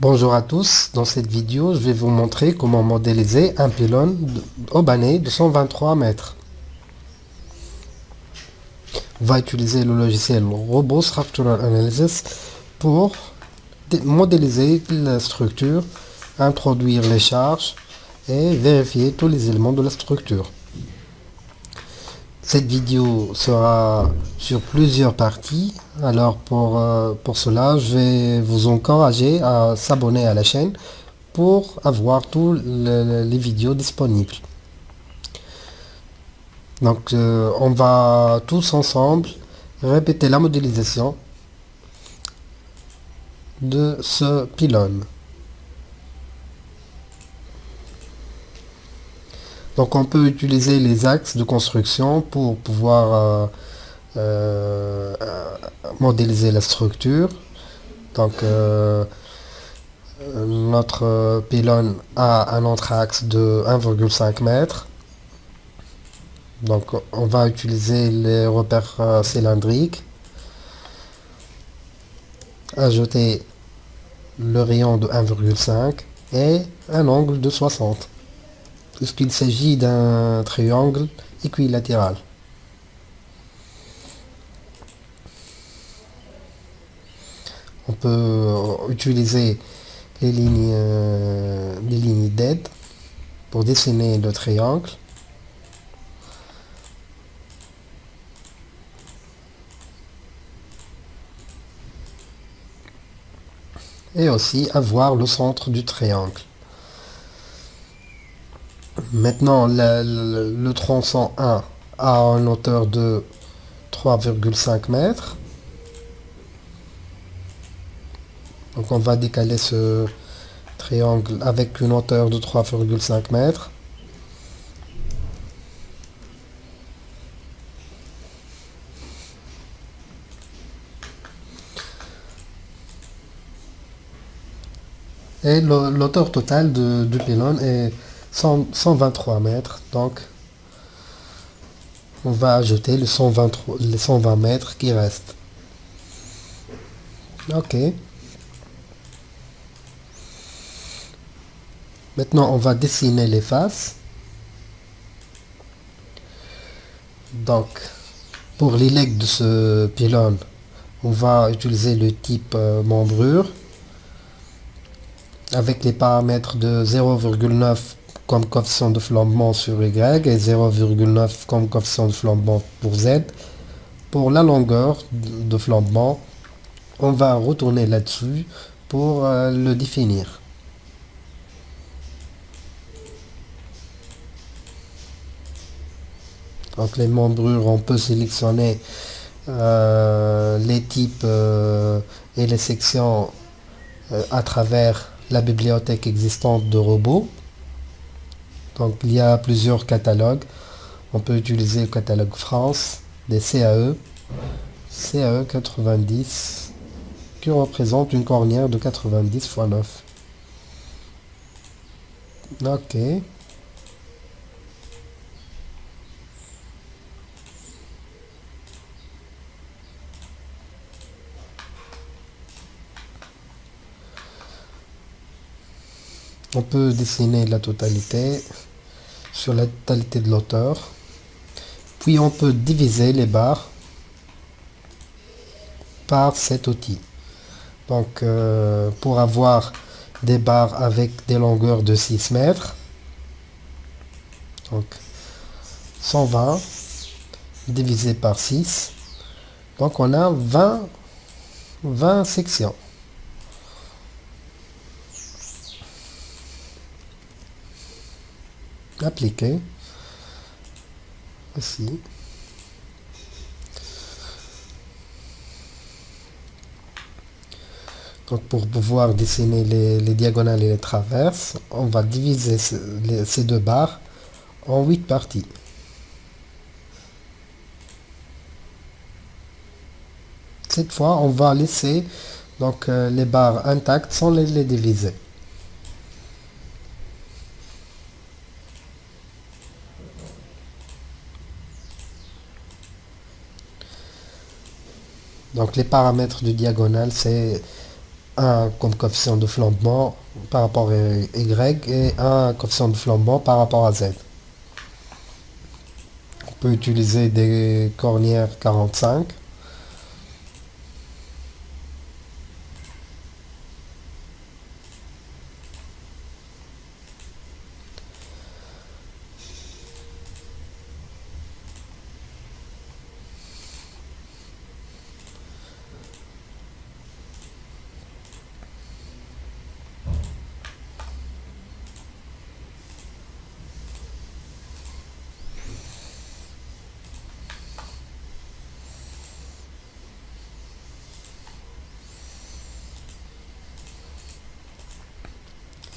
Bonjour à tous, dans cette vidéo je vais vous montrer comment modéliser un pylône haubané de 123 mètres. On va utiliser le logiciel Robot Structural Analysis pour modéliser la structure, introduire les charges et vérifier tous les éléments de la structure. Cette vidéo sera sur plusieurs parties, alors pour cela je vais vous encourager à s'abonner à la chaîne pour avoir tous les vidéos disponibles. Donc on va tous ensemble répéter la modélisation de ce pylône. Donc on peut utiliser les axes de construction pour pouvoir modéliser la structure. Donc notre pylône a un autre axe de 1,5 m. Donc on va utiliser les repères cylindriques, ajouter le rayon de 1,5 et un angle de 60, puisqu'il s'agit d'un triangle équilatéral. On peut utiliser les lignes d'aide pour dessiner le triangle. Et aussi avoir le centre du triangle. Maintenant, le tronçon 1 a une hauteur de 3,5 mètres. Donc on va décaler ce triangle avec une hauteur de 3,5 mètres. Et l'hauteur totale du pylône est 123 mètres. Donc on va ajouter les 120 mètres qui restent. Ok. Maintenant on va dessiner les faces. Donc pour les legs de ce pylône, on va utiliser le type membrure avec les paramètres de 0,9 comme coefficient de flambement sur Y et 0,9 comme coefficient de flambement pour Z. Pour la longueur de flambement, on va retourner là-dessus pour le définir. Donc les membrures, on peut sélectionner les types et les sections à travers la bibliothèque existante de robots. Donc il y a plusieurs catalogues. On peut utiliser le catalogue France, des CAE 90, qui représente une cornière de 90 x 9. Ok. On peut dessiner la totalité sur la totalité de l'auteur. Puis on peut diviser les barres par cet outil. Donc pour avoir des barres avec des longueurs de 6 mètres, donc 120 divisé par 6, donc on a 20 sections. Appliquer aussi. Donc pour pouvoir dessiner les diagonales et les traverses, on va diviser ces deux barres en 8 parties. Cette fois, on va laisser donc les barres intactes sans les diviser. Donc les paramètres de diagonale, c'est 1 comme coefficient de flambement par rapport à Y et 1 coefficient de flambement par rapport à Z. On peut utiliser des cornières 45.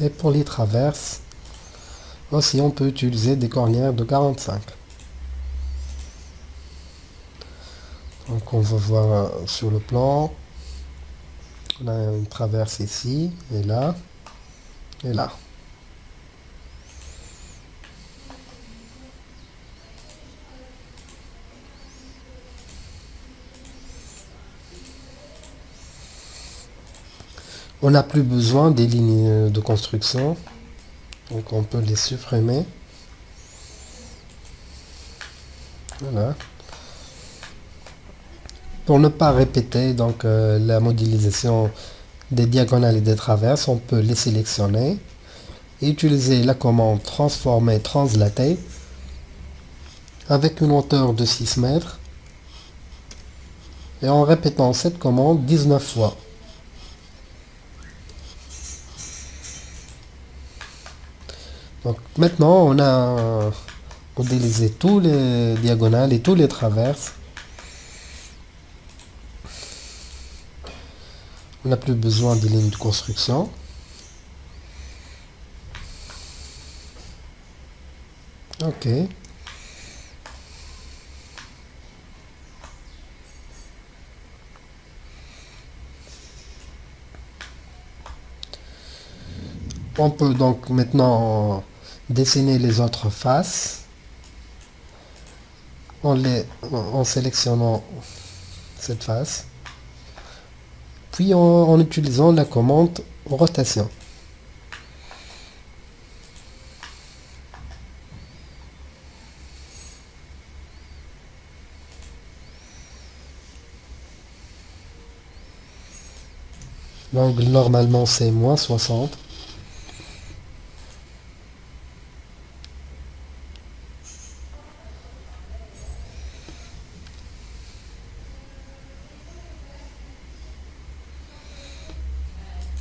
Et pour les traverses, aussi on peut utiliser des cornières de 45. Donc on va voir sur le plan, on a une traverse ici, et là, et là. On n'a plus besoin des lignes de construction, donc on peut les supprimer. Voilà. Pour ne pas répéter donc la modélisation des diagonales et des traverses, on peut les sélectionner et utiliser la commande transformer translater avec une hauteur de 6 mètres et en répétant cette commande 19 fois. Donc maintenant on a modélisé tous les diagonales et tous les traverses. On n'a plus besoin des lignes de construction. Ok. On peut donc maintenant dessiner les autres faces en sélectionnant cette face, puis en utilisant la commande rotation. L'angle normalement c'est -60.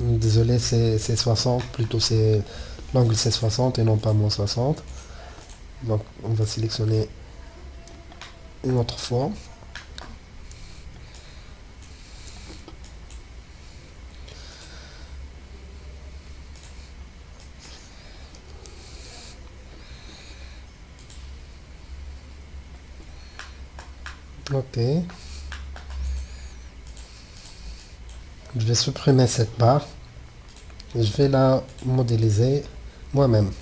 Désolé, c'est 60, plutôt c'est l'angle c'est 60 et non pas -60. Donc on va sélectionner une autre fois. Ok. Je vais supprimer cette barre. Et je vais la modéliser moi-même.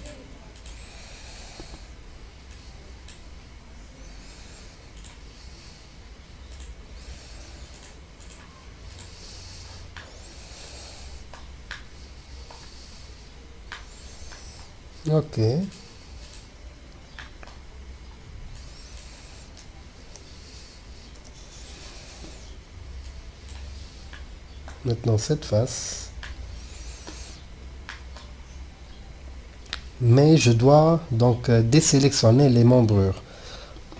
Ok. Maintenant cette face. Mais je dois donc désélectionner les membrures.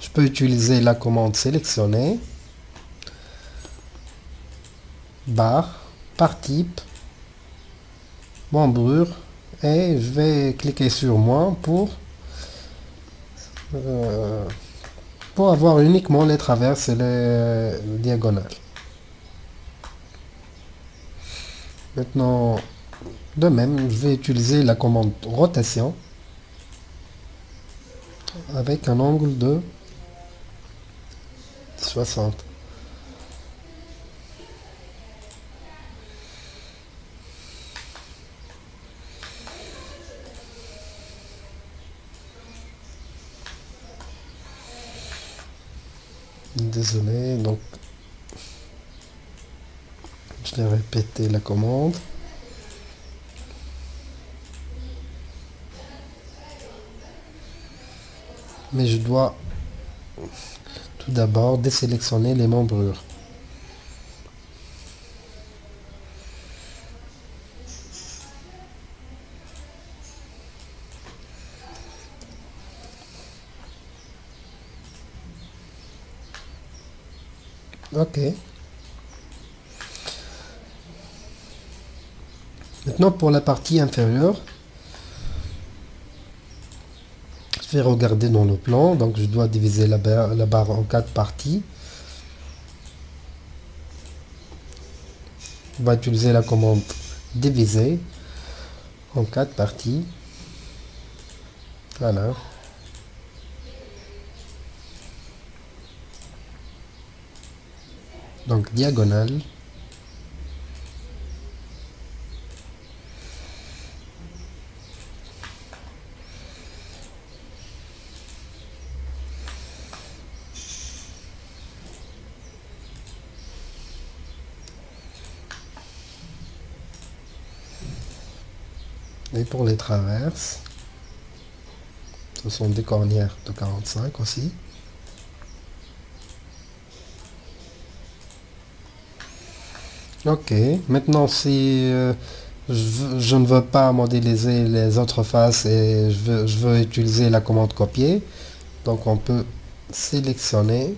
Je peux utiliser la commande sélectionner, barre, par type, membrure, et je vais cliquer sur moins pour avoir uniquement les traverses et les diagonales. Maintenant, de même, je vais utiliser la commande rotation avec un angle de 60. Désolé, donc je Je vais répéter la commande. Mais je dois tout d'abord désélectionner les membrures. Ok. Maintenant pour la partie inférieure, je vais regarder dans le plan. Donc je dois diviser la barre en 4 parties. On va utiliser la commande diviser en 4 parties. Voilà. Donc diagonale. Et pour les traverses, ce sont des cornières de 45 aussi. Ok, maintenant si je ne veux pas modéliser les autres faces et je veux utiliser la commande copier, donc on peut sélectionner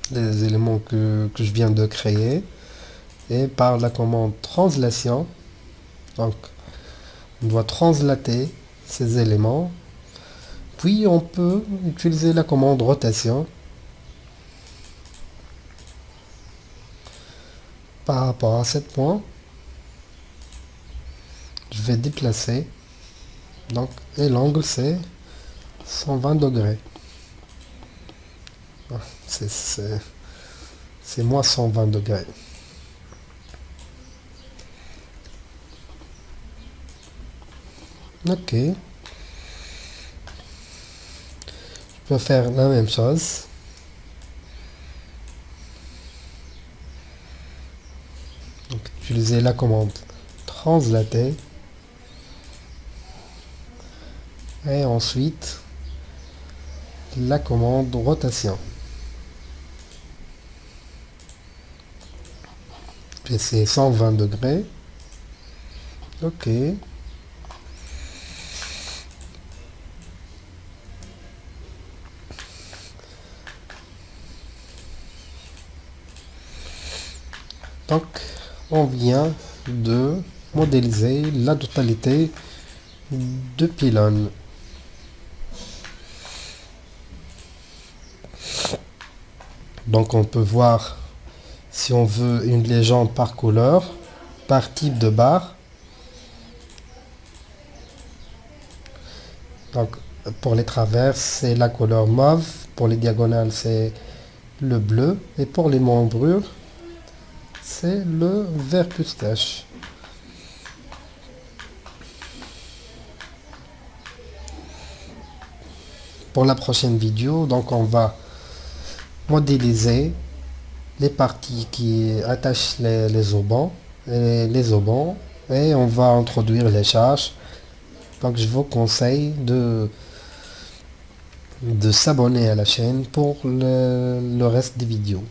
les éléments que je viens de créer et par la commande translation, donc on doit translater ces éléments, puis on peut utiliser la commande rotation par rapport à 7 points. Je vais déplacer, donc, et l'angle c'est 120 degrés. C'est moins 120 degrés. Ok. Je peux faire la même chose. Donc, utiliser la commande translater. Et ensuite, la commande rotation. Et c'est 120 degrés. Ok. Donc, on vient de modéliser la totalité de pylônes. Donc, on peut voir si on veut une légende par couleur, par type de barre. Donc, pour les traverses, c'est la couleur mauve. Pour les diagonales, c'est le bleu. Et pour les membrures, c'est le vert pistache. Pour la prochaine vidéo, donc on va modéliser les parties qui attachent les haubans et on va introduire les charges. Donc je vous conseille de s'abonner à la chaîne pour le reste des vidéos.